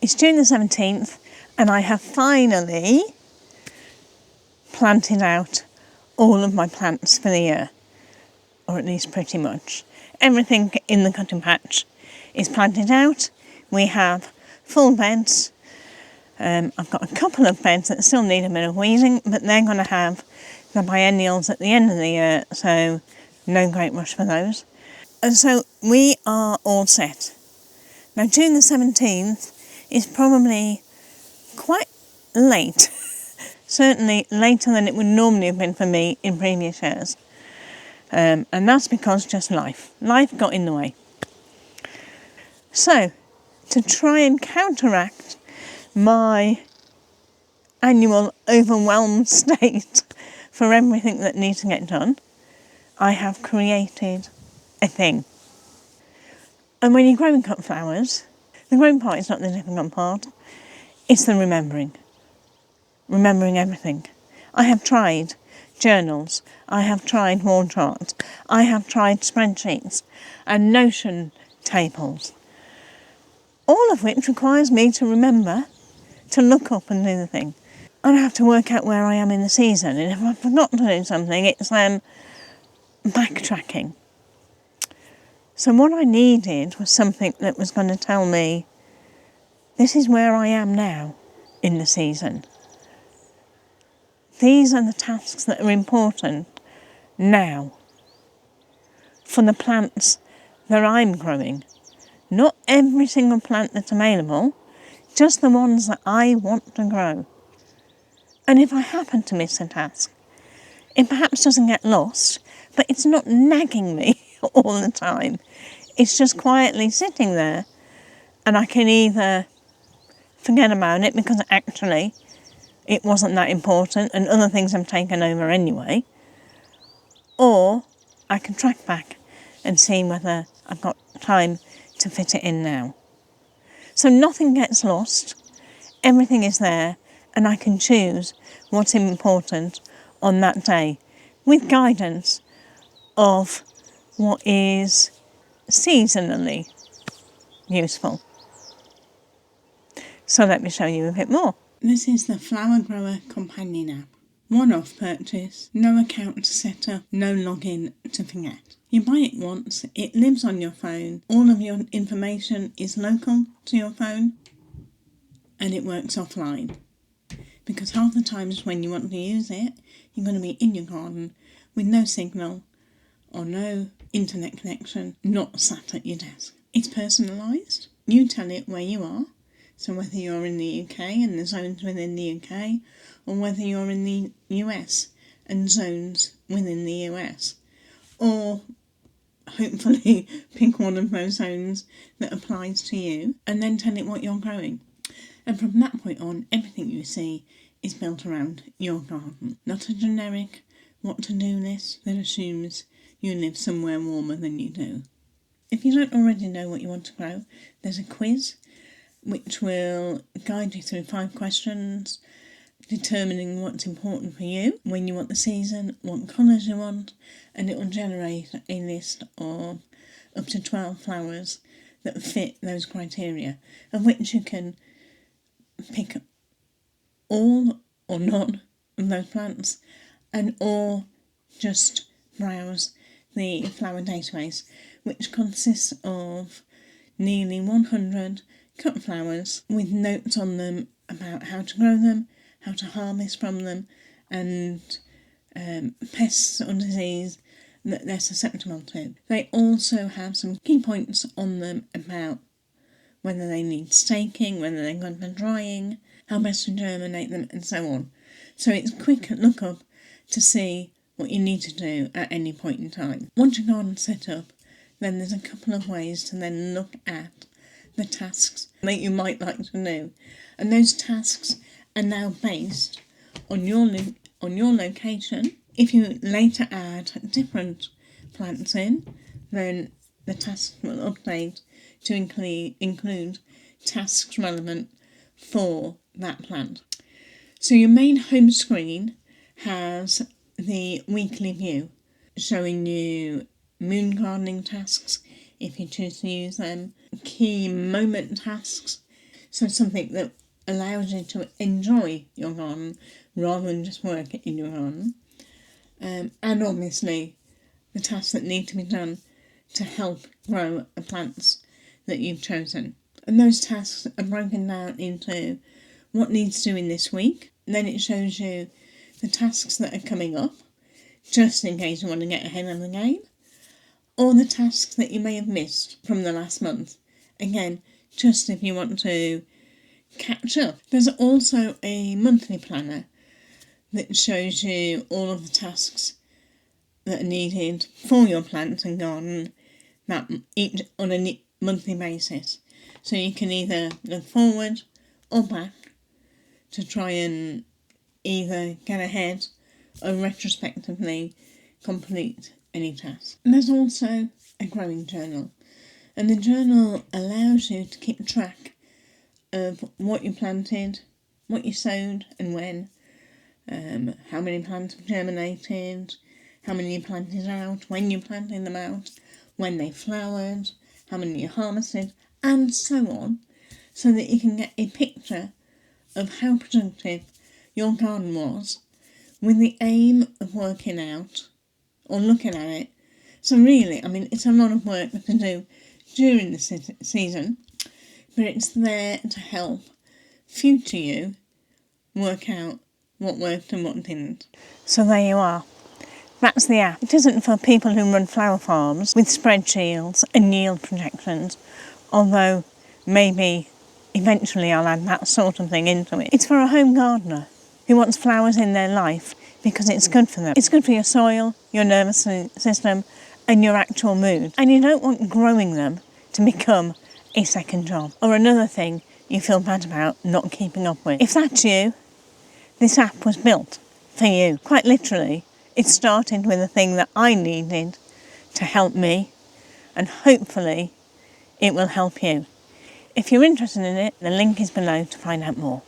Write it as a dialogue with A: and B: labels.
A: It's June the 17th and I have finally planted out all of my plants for the year, or at least pretty much. Everything in the cutting patch is planted out. We have full beds. I've got a couple of beds that still need a bit of weeding, but they're going to have the biennials at the end of the year, so no great rush for those. And so we are all set. Now, June the 17th is probably quite late, certainly later than it would normally have been for me in previous years. And that's because just life got in the way. So, to try and counteract my annual overwhelmed state for everything that needs to get done, I have created a thing. And when you're growing cut flowers, the growing part is not the difficult part, it's the remembering everything. I have tried journals, I have tried wall charts, I have tried spreadsheets and Notion tables, all of which requires me to remember to look up and do the thing. And I have to work out where I am in the season, and if I forgot to do something, it's backtracking. So what I needed was something that was going to tell me, this is where I am now in the season. These are the tasks that are important now for the plants that I'm growing. Not every single plant that's available, just the ones that I want to grow. And if I happen to miss a task, it perhaps doesn't get lost, but it's not nagging me all the time. It's just quietly sitting there, and I can either forget about it because actually it wasn't that important and other things have taken over anyway, or I can track back and see whether I've got time to fit it in now. So nothing gets lost, everything is there, and I can choose what's important on that day with guidance of what is seasonally useful. So let me show you a bit more. This is the Flower Grower Companion app. One-off purchase, no account to set up, no login to forget. You buy it once, it lives on your phone, all of your information is local to your phone, and it works offline. Because half the times when you want to use it, you're going to be in your garden with no signal or no internet connection, not sat at your desk. It's personalised. You tell it where you are, so whether you're in the UK and the zones within the UK, or whether you're in the US and zones within the US, or hopefully pick one of those zones that applies to you, and then tell it what you're growing. And from that point on, everything you see is built around your garden. Not a generic what-to-do list that assumes you live somewhere warmer than you do. If you don't already know what you want to grow, there's a quiz which will guide you through 5 questions, determining what's important for you, when you want the season, what colours you want, and it will generate a list of up to 12 flowers that fit those criteria, of which you can pick all or none of those plants, or just browse the flower database, which consists of nearly 100 cut flowers with notes on them about how to grow them, how to harvest from them, and pests or disease that they're susceptible to. They also have some key points on them about whether they need staking, whether they're good for drying, how best to germinate them, and so on. So it's a quick look up to see what you need to do at any point in time. Once your garden's set up, then there's a couple of ways to then look at the tasks that you might like to do. And those tasks are now based on your location. If you later add different plants in, then the tasks will update to include tasks relevant for that plant. So your main home screen has the weekly view showing you moon gardening tasks if you choose to use them, key moment tasks, So something that allows you to enjoy your garden rather than just work in your garden. And obviously the tasks that need to be done to help grow the plants that you've chosen. And those tasks are broken down into what needs doing this week. And then it shows you the tasks that are coming up, just in case you want to get ahead of the game, or the tasks that you may have missed from the last month. Again, just if you want to catch up. There's also a monthly planner that shows you all of the tasks that are needed for your plants and garden that each on a monthly basis. So you can either look forward or back to try and either get ahead or retrospectively complete any task. And there's also a growing journal. And the journal allows you to keep track of what you planted, what you sowed and when, how many plants have germinated, how many you planted out, when you planted them out, when they flowered, how many you harvested, and so on, so that you can get a picture of how productive your garden was with the aim of working out or looking at it. So really, I mean, it's a lot of work to do during the season, but it's there to help future you work out what worked and what didn't. So there you are. That's the app. It isn't for people who run flower farms with spreadsheets and yield projections, although maybe eventually I'll add that sort of thing into it. It's for a home gardener who wants flowers in their life because it's good for them. It's good for your soil, your nervous system, and your actual mood. And you don't want growing them to become a second job or another thing you feel bad about not keeping up with. If that's you, this app was built for you. Quite literally, it started with a thing that I needed to help me, and hopefully it will help you. If you're interested in it, the link is below to find out more.